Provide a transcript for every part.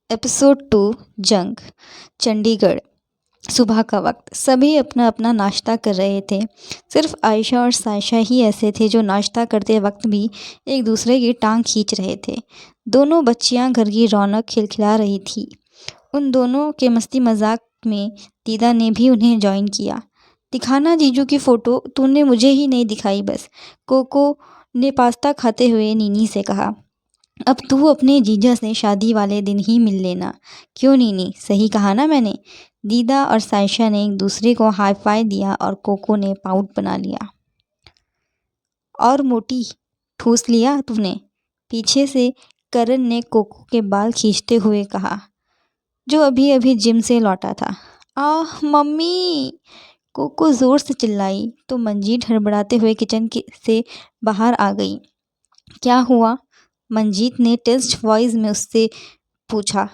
Episode 2 जंग। चंडीगढ़। सुबह का वक्त। सभी अपना अपना नाश्ता कर रहे थे। सिर्फ आयशा और सायशा ही ऐसे थे जो नाश्ता करते वक्त भी एक दूसरे की टांग खींच रहे थे। दोनों बच्चियां घर की रौनक खिलखिला रही थी। उन दोनों के मस्ती मजाक में दीदा ने भी उन्हें ज्वाइन किया। दिखाना जीजू की फ़ोटो, तूने मुझे ही नहीं दिखाई बस, कोको ने पास्ता खाते हुए नीनी से कहा। अब तू अपने जीजा से शादी वाले दिन ही मिल लेना। क्यों नीनी, सही कहा ना मैंने? दीदा और सायशा ने एक दूसरे को हाई फाई दिया और कोको ने पाउट बना लिया। और मोटी, ठूस लिया तूने? पीछे से करण ने कोको के बाल खींचते हुए कहा, जो अभी अभी जिम से लौटा था। आह मम्मी, कोको ज़ोर से चिल्लाई तो मंजीत हड़बड़ाते हुए किचन से बाहर आ गई। क्या हुआ? मंजीत ने टेस्ट वॉइस में उससे पूछा।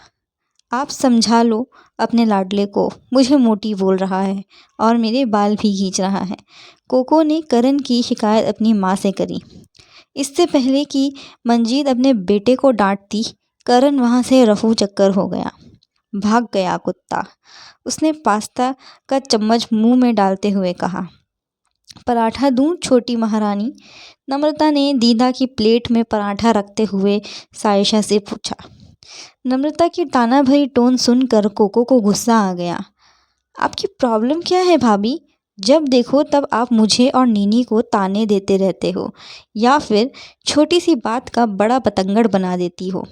आप समझा लो अपने लाडले को, मुझे मोटी बोल रहा है और मेरे बाल भी खींच रहा है। कोको ने करण की शिकायत अपनी माँ से करी। इससे पहले कि मंजीत अपने बेटे को डांटती, करण वहाँ से रफू चक्कर हो गया। भाग गया कुत्ता, उसने पास्ता का चम्मच मुंह में डालते हुए कहा। पराठा दूं छोटी महारानी? नम्रता ने दीदा की प्लेट में पराठा रखते हुए सायशा से पूछा। नम्रता की ताना भरी टोन सुनकर कोको को गुस्सा आ गया। आपकी प्रॉब्लम क्या है भाभी? जब देखो तब आप मुझे और नीनी को ताने देते रहते हो या फिर छोटी सी बात का बड़ा पतंगड़ बना देती हो।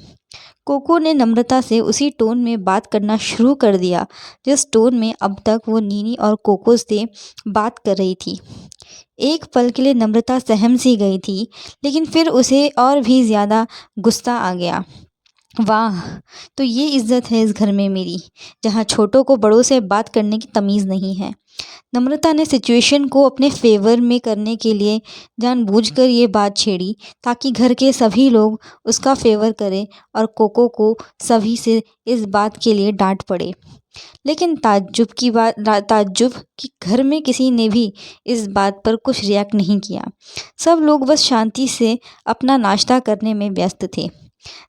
कोको ने नम्रता से उसी टोन में बात करना शुरू कर दिया जिस टोन में अब तक वो नीनी और कोको से बात कर रही थी। एक पल के लिए नम्रता सहम सी गई थी, लेकिन फिर उसे और भी ज़्यादा गुस्सा आ गया। वाह, तो ये इज्जत है इस घर में मेरी, जहाँ छोटों को बड़ों से बात करने की तमीज़ नहीं है। नम्रता ने सिचुएशन को अपने फेवर में करने के लिए जानबूझकर ये बात छेड़ी ताकि घर के सभी लोग उसका फेवर करें और कोको को सभी से इस बात के लिए डांट पड़े। लेकिन ताज्जुब कि घर में किसी ने भी इस बात पर कुछ रिएक्ट नहीं किया। सब लोग बस शांति से अपना नाश्ता करने में व्यस्त थे।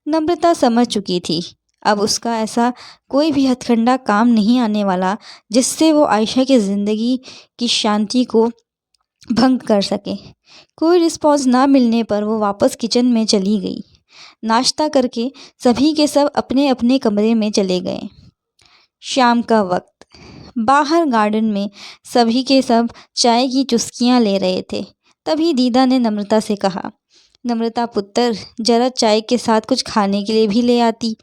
नम्रता समझ चुकी थी अब उसका ऐसा कोई भी हथकंडा काम नहीं आने वाला जिससे वो आयशा की ज़िंदगी की शांति को भंग कर सके। कोई रिस्पॉन्स ना मिलने पर वो वापस किचन में चली गई। नाश्ता करके सभी के सब अपने अपने कमरे में चले गए। शाम का वक्त। बाहर गार्डन में सभी के सब चाय की चुस्कियां ले रहे थे। तभी दीदा ने नम्रता से कहा, नम्रता पुत्र, जरा चाय के साथ कुछ खाने के लिए भी ले आती।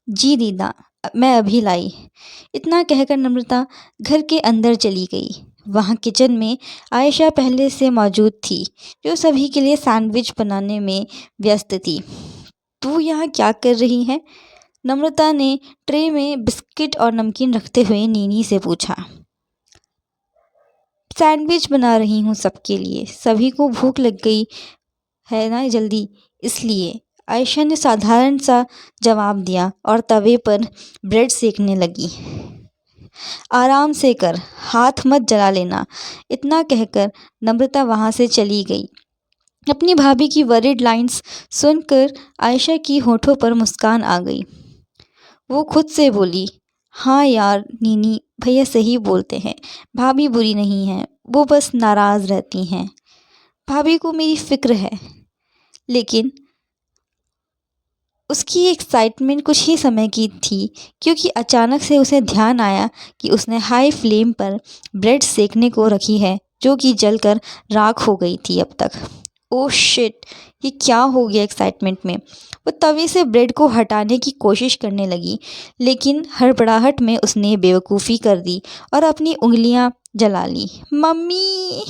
जी दीदा, मैं अभी लाई। इतना कहकर नम्रता घर के अंदर चली गई। वहाँ किचन में आयशा पहले से मौजूद थी, जो सभी के लिए सैंडविच बनाने में व्यस्त थी। तू यहाँ क्या कर रही है? नम्रता ने ट्रे में बिस्किट और नमकीन रखते हुए नीनी से पूछा। सैंडविच बना रही हूँ सबके लिए, सभी को भूख लग गई है ना जल्दी, इसलिए, आयशा ने साधारण सा जवाब दिया और तवे पर ब्रेड सेकने लगी। आराम से कर, हाथ मत जला लेना। इतना कहकर नम्रता वहाँ से चली गई। अपनी भाभी की वरीड लाइंस सुनकर आयशा की होठों पर मुस्कान आ गई। वो खुद से बोली, हाँ यार नीनी, भैया सही बोलते हैं, भाभी बुरी नहीं है, वो बस नाराज़ रहती हैं। भाभी को मेरी फ़िक्र है। लेकिन उसकी एक्साइटमेंट कुछ ही समय की थी, क्योंकि अचानक से उसे ध्यान आया कि उसने हाई फ्लेम पर ब्रेड सेकने को रखी है, जो कि जलकर राख हो गई थी अब तक। ओह शिट, ये क्या हो गया एक्साइटमेंट में? वो तवे से ब्रेड को हटाने की कोशिश करने लगी, लेकिन हड़बड़ाहट में उसने बेवकूफ़ी कर दी और अपनी उंगलियां जला ली। मम्मी!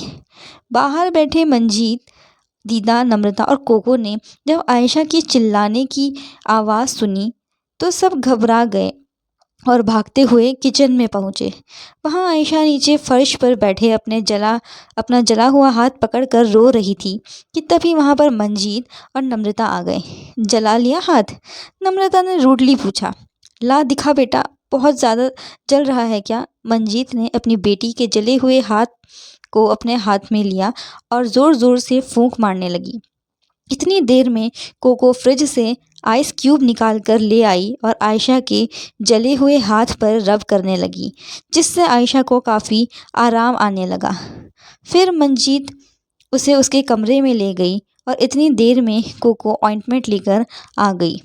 बाहर बैठे मंजीत, दीदा, नम्रता और कोको ने जब आयशा की चिल्लाने की आवाज़ सुनी तो सब घबरा गए और भागते हुए किचन में पहुँचे। वहाँ आयशा नीचे फर्श पर बैठे अपना जला हुआ हाथ पकड़कर रो रही थी कि तभी वहाँ पर मंजीत और नम्रता आ गए। जला लिया हाथ? नम्रता ने रूडली पूछा। ला दिखा बेटा, बहुत ज़्यादा जल रहा है क्या? मंजीत ने अपनी बेटी के जले हुए हाथ को अपने हाथ में लिया और ज़ोर ज़ोर से फूंक मारने लगी। इतनी देर में कोको फ्रिज से आइस क्यूब निकाल कर ले आई और आयशा के जले हुए हाथ पर रब करने लगी, जिससे आयशा को काफ़ी आराम आने लगा। फिर मंजीत उसे उसके कमरे में ले गई और इतनी देर में कोको ऑइंटमेंट लेकर आ गई।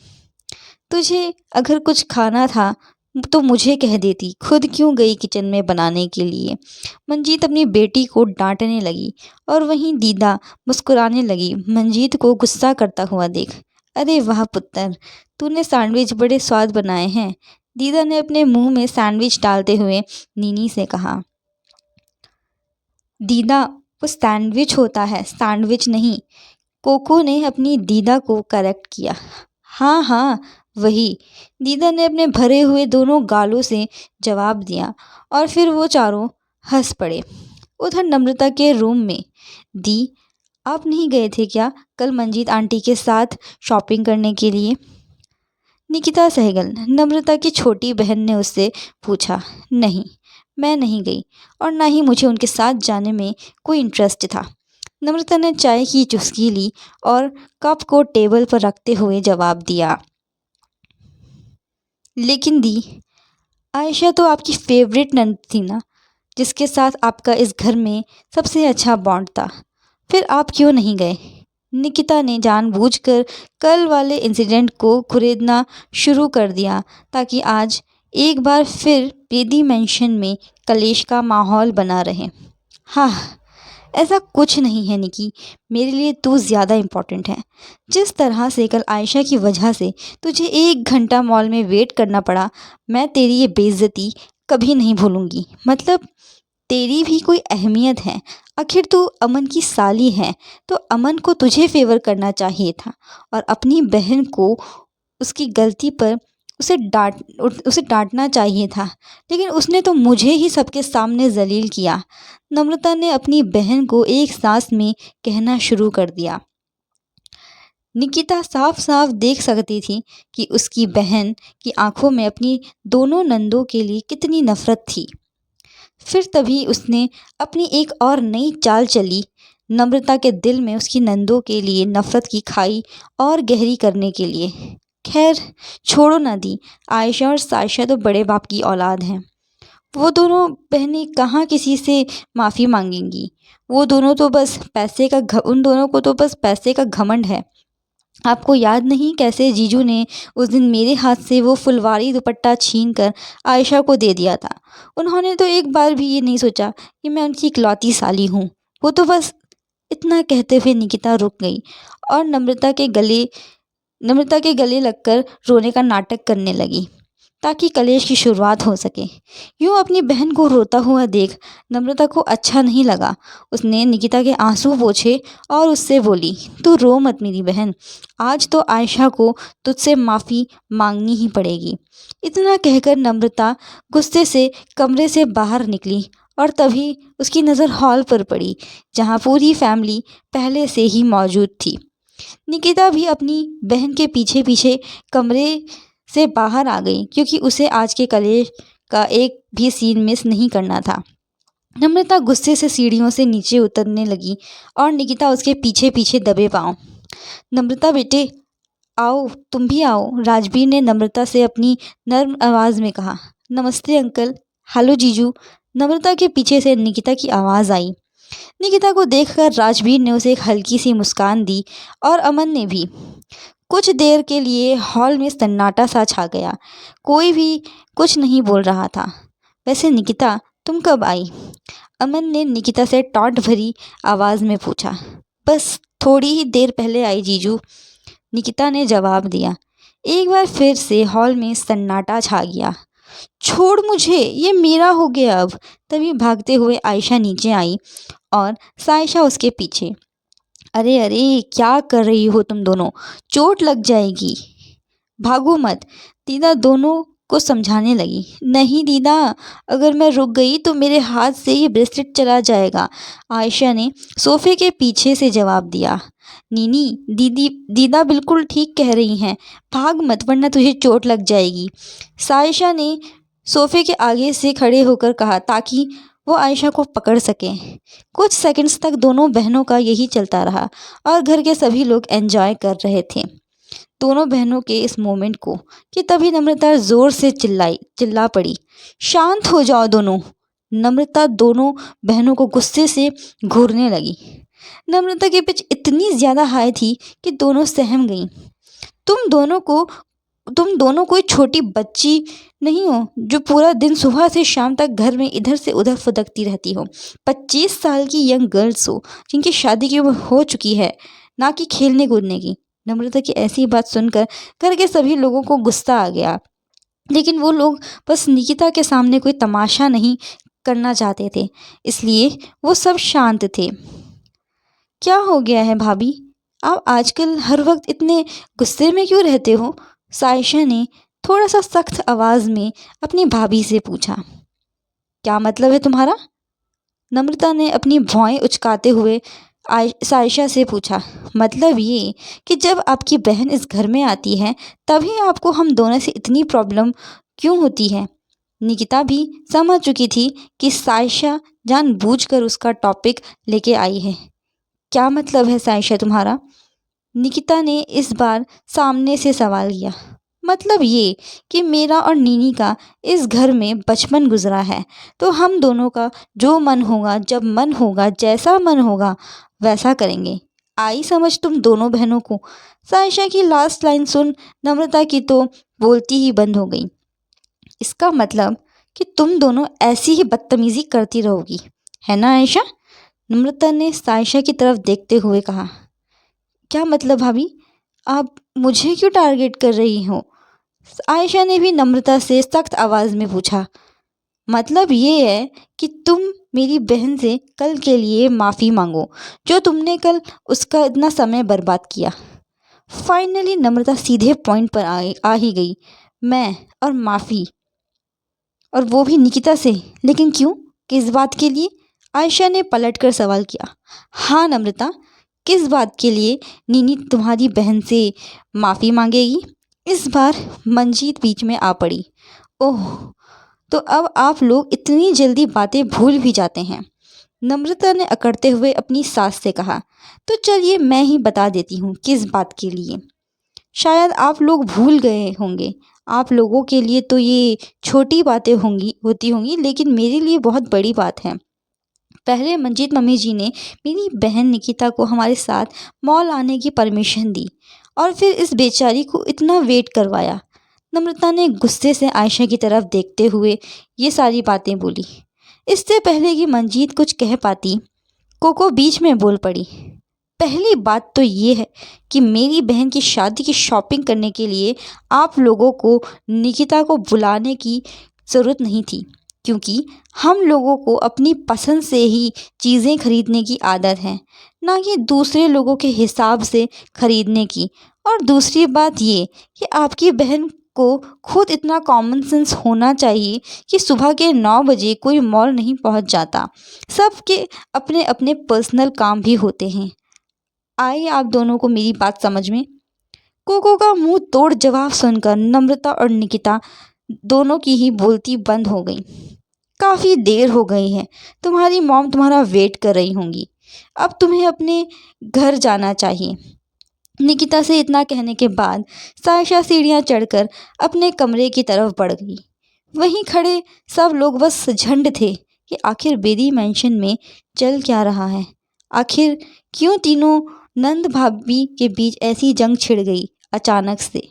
तुझे अगर कुछ खाना था तो मुझे कह देती, खुद क्यों गई किचन में बनाने के लिए। मंजीत अपनी बेटी को डांटने लगी और वहीं दीदा मुस्कुराने लगी मंजीत को गुस्सा करता हुआ देख। अरे वाह पुत्र, तूने सैंडविच बड़े स्वाद बनाए हैं। दीदा ने अपने मुंह में सैंडविच डालते हुए नीनी से कहा। दीदा, वो सैंडविच होता है, सैंडविच नहीं। कोको ने अपनी दीदा को करेक्ट किया। हाँ हाँ वही, दीदा ने अपने भरे हुए दोनों गालों से जवाब दिया और फिर वो चारों हंस पड़े। उधर नम्रता के रूम में, दी आप नहीं गए थे क्या कल मंजीत आंटी के साथ शॉपिंग करने के लिए? निकिता सहगल, नम्रता की छोटी बहन ने उससे पूछा। नहीं, मैं नहीं गई और ना ही मुझे उनके साथ जाने में कोई इंटरेस्ट था। नम्रता ने चाय की चुस्की ली और कप को टेबल पर रखते हुए जवाब दिया। लेकिन दी, आयशा तो आपकी फेवरेट नंद थी ना, जिसके साथ आपका इस घर में सबसे अच्छा बॉन्ड था। फिर आप क्यों नहीं गए? निकिता ने जानबूझकर कल वाले इंसिडेंट को कुरेदना शुरू कर दिया ताकि आज एक बार फिर बेदी मेंशन में कलेश का माहौल बना रहे। हाँ, ऐसा कुछ नहीं है निकी, मेरे लिए तू ज़्यादा इम्पोर्टेंट है। जिस तरह से कल आयशा की वजह से तुझे 1 घंटा मॉल में वेट करना पड़ा, मैं तेरी ये बेइज्जती कभी नहीं भूलूंगी। मतलब तेरी भी कोई अहमियत है। आखिर तू अमन की साली है, तो अमन को तुझे फेवर करना चाहिए था और अपनी बहन को उसकी गलती पर उसे डांटना चाहिए था। लेकिन उसने तो मुझे ही सबके सामने जलील किया। नम्रता ने अपनी बहन को एक सांस में कहना शुरू कर दिया। निकिता साफ साफ देख सकती थी कि उसकी बहन की आंखों में अपनी दोनों नंदों के लिए कितनी नफरत थी। फिर तभी उसने अपनी एक और नई चाल चली, नम्रता के दिल में उसकी नंदों के लिए नफरत की खाई और गहरी करने के लिए। खैर छोड़ो ना दी, आयशा और सायशा तो बड़े बाप की औलाद हैं। वो दोनों बहनें कहाँ किसी से माफ़ी मांगेंगी। उन दोनों को तो बस पैसे का घमंड है। आपको याद नहीं कैसे जीजू ने उस दिन मेरे हाथ से वो फुलवारी दुपट्टा छीन कर आयशा को दे दिया था। उन्होंने तो एक बार भी ये नहीं सोचा कि मैं उनकी इकलौती साली हूँ। वो तो बस। इतना कहते हुए निकिता रुक गई और नम्रता के गले लगकर रोने का नाटक करने लगी ताकि कलेश की शुरुआत हो सके। यूँ अपनी बहन को रोता हुआ देख नम्रता को अच्छा नहीं लगा। उसने निकिता के आंसू पोंछे और उससे बोली, तू रो मत मेरी बहन, आज तो आयशा को तुझसे माफ़ी मांगनी ही पड़ेगी। इतना कहकर नम्रता गुस्से से कमरे से बाहर निकली और तभी उसकी नज़र हॉल पर पड़ी, जहाँ पूरी फैमिली पहले से ही मौजूद थी। निकिता भी अपनी बहन के पीछे पीछे कमरे से बाहर आ गई क्योंकि उसे आज के कलेश का एक भी सीन मिस नहीं करना था। नम्रता गुस्से से सीढ़ियों से नीचे उतरने लगी और निकिता उसके पीछे पीछे दबे पाँव। नम्रता बेटे आओ, तुम भी आओ, राजबीर ने नम्रता से अपनी नर्म आवाज़ में कहा। नमस्ते अंकल। हेलो जीजू। नम्रता के पीछे से निकिता की आवाज़ आई। निकिता को देखकर राजबीर ने उसे एक हल्की सी मुस्कान दी और अमन ने भी। कुछ देर के लिए हॉल में सन्नाटा सा छा गया। कोई भी कुछ नहीं बोल रहा था। वैसे निकिता, तुम कब आई? अमन ने निकिता से टॉन्ट भरी आवाज़ में पूछा। बस थोड़ी ही देर पहले आई जीजू, निकिता ने जवाब दिया। एक बार फिर से हॉल में सन्नाटा छा गया। छोड़ मुझे, ये मेरा हो गया अब। तभी भागते हुए आयशा नीचे आई और सायशा उसके पीछे। अरे अरे, क्या कर रही हो तुम दोनों, चोट लग जाएगी, भागो मत, दीदा दोनों को समझाने लगी। नहीं दीदा, अगर मैं रुक गई तो मेरे हाथ से ये ब्रेसलेट चला जाएगा, आयशा ने सोफे के पीछे से जवाब दिया। नीनी, दीदा बिल्कुल ठीक कह रही हैं, भाग मत वरना तुझे चोट लग जाएगी, सायशा ने सोफे के आगे से खड़े होकर कहा ताकि वो आयशा को पकड़ सके। कुछ सेकंड्स तक दोनों बहनों का यही चलता रहा और घर के सभी लोग एंजॉय कर रहे थे। दोनों बहनों के इस मोमेंट को कि तभी नम्रता ज़ोर से चिल्ला पड़ी, शांत हो जाओ दोनों। नम्रता दोनों बहनों को गुस्से से घूरने लगी। नम्रता की पिच इतनी ज़्यादा हाई थी कि दोनों सहम गईं। तुम दोनों कोई छोटी बच्ची नहीं हो जो पूरा दिन सुबह से शाम तक घर में इधर से उधर फुदकती रहती हो। 25 साल की यंग गर्ल्स हो जिनकी शादी की उम्र हो चुकी है, ना कि खेलने कूदने की। नम्रता की ऐसी बात सुनकर घर के सभी लोगों को गुस्सा आ गया, लेकिन वो लोग बस निकिता के सामने कोई तमाशा नहीं करना चाहते थे, इसलिए वो सब शांत थे। क्या हो गया है भाभी, आप आजकल हर वक्त इतने गुस्से में क्यों रहते हो? सायशा ने थोड़ा सा सख्त आवाज़ में अपनी भाभी से पूछा। क्या मतलब है तुम्हारा? नम्रता ने अपनी भौएं उचकाते हुए सायशा से पूछा। मतलब ये कि जब आपकी बहन इस घर में आती है तभी आपको हम दोनों से इतनी प्रॉब्लम क्यों होती है? निकिता भी समझ चुकी थी कि सायशा जानबूझकर उसका टॉपिक लेके आई है। क्या मतलब है सायशा तुम्हारा? निकिता ने इस बार सामने से सवाल किया। मतलब ये कि मेरा और नीनी का इस घर में बचपन गुजरा है, तो हम दोनों का जो मन होगा, जब मन होगा, जैसा मन होगा वैसा करेंगे। आई समझ तुम दोनों बहनों को? सायशा की लास्ट लाइन सुन नम्रता की तो बोलती ही बंद हो गई। इसका मतलब कि तुम दोनों ऐसी ही बदतमीजी करती रहोगी, है ना आयशा? नम्रता ने सायशा की तरफ देखते हुए कहा। क्या मतलब भाभी, आप मुझे क्यों टारगेट कर रही हो? आयशा ने भी नम्रता से सख्त आवाज़ में पूछा। मतलब ये है कि तुम मेरी बहन से कल के लिए माफ़ी मांगो, जो तुमने कल उसका इतना समय बर्बाद किया। फाइनली नम्रता सीधे पॉइंट पर आ ही गई। मैं और माफ़ी, और वो भी निकिता से? लेकिन क्यों, किस बात के लिए? आयशा ने पलटकर सवाल किया। हाँ नम्रता, किस बात के लिए नीनी तुम्हारी बहन से माफ़ी मांगेगी? इस बार मंजीत बीच में आ पड़ी। ओह, तो अब आप लोग इतनी जल्दी बातें भूल भी जाते हैं? नम्रता ने अकड़ते हुए अपनी सास से कहा। तो चलिए मैं ही बता देती हूँ किस बात के लिए। शायद आप लोग भूल गए होंगे, आप लोगों के लिए तो ये छोटी बातें होती होंगी, लेकिन मेरे लिए बहुत बड़ी बात है। पहले मंजीत मम्मी जी ने मेरी बहन निकिता को हमारे साथ मॉल आने की परमिशन दी और फिर इस बेचारी को इतना वेट करवाया। नम्रता ने गुस्से से आयशा की तरफ देखते हुए ये सारी बातें बोली। इससे पहले कि मंजीत कुछ कह पाती, कोको बीच में बोल पड़ी। पहली बात तो ये है कि मेरी बहन की शादी की शॉपिंग करने के लिए आप लोगों को निकिता को बुलाने की ज़रूरत नहीं थी, क्योंकि हम लोगों को अपनी पसंद से ही चीज़ें खरीदने की आदत है, ना कि दूसरे लोगों के हिसाब से खरीदने की। और दूसरी बात ये कि आपकी बहन को खुद इतना कॉमन सेंस होना चाहिए कि सुबह के 9 बजे कोई मॉल नहीं पहुंच जाता। सबके अपने अपने पर्सनल काम भी होते हैं। आई आप दोनों को मेरी बात समझ में? कोको का मुंह तोड़ जवाब सुनकर नम्रता और निकिता दोनों की ही बोलती बंद हो गई। काफ़ी देर हो गई है, तुम्हारी मॉम तुम्हारा वेट कर रही होंगी, अब तुम्हें अपने घर जाना चाहिए। निकिता से इतना कहने के बाद सायशा सीढ़ियाँ चढ़कर अपने कमरे की तरफ बढ़ गई। वहीं खड़े सब लोग बस झंड थे कि आखिर बेदी मैंशन में चल क्या रहा है। आखिर क्यों तीनों नंद भाभी के बीच ऐसी जंग छिड़ गई अचानक से।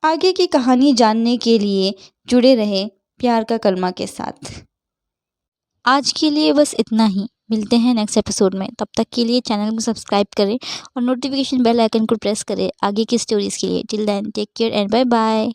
आगे की कहानी जानने के लिए जुड़े रहे प्यार का कलमा के साथ। आज के लिए बस इतना ही, मिलते हैं नेक्स्ट एपिसोड में। तब तक के लिए चैनल को सब्सक्राइब करें और नोटिफिकेशन बेल आइकन को प्रेस करें आगे की स्टोरीज़ के लिए। Till then take care and bye bye.